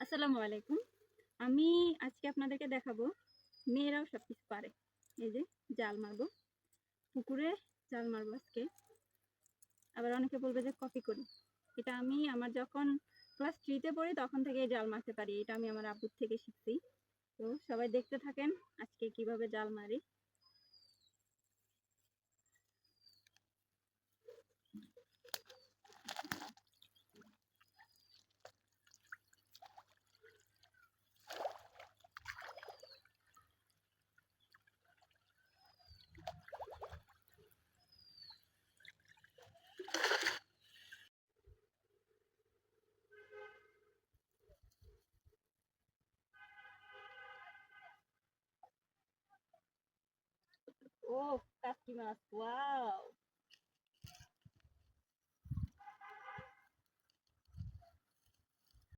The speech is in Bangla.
আসসালামু আলাইকুম। আমি আজকে আপনাদেরকে দেখাবো মেয়েরাও সবকিছু পারে। এই যে জাল মারবো। পুকুরে জাল মারবো আজকে। আবার অনেকে বলবে যে কপি করি। এটা আমি আমার যখন ক্লাস 3 তে পড়ি তখন থেকেই জাল মারতে পারি। এটা আমি আমার আব্বুর থেকে শিখছি। তো সবাই দেখতে থাকেন আজকে কিভাবে জাল মারি। ও কাচকি মাছ, ওয়াও!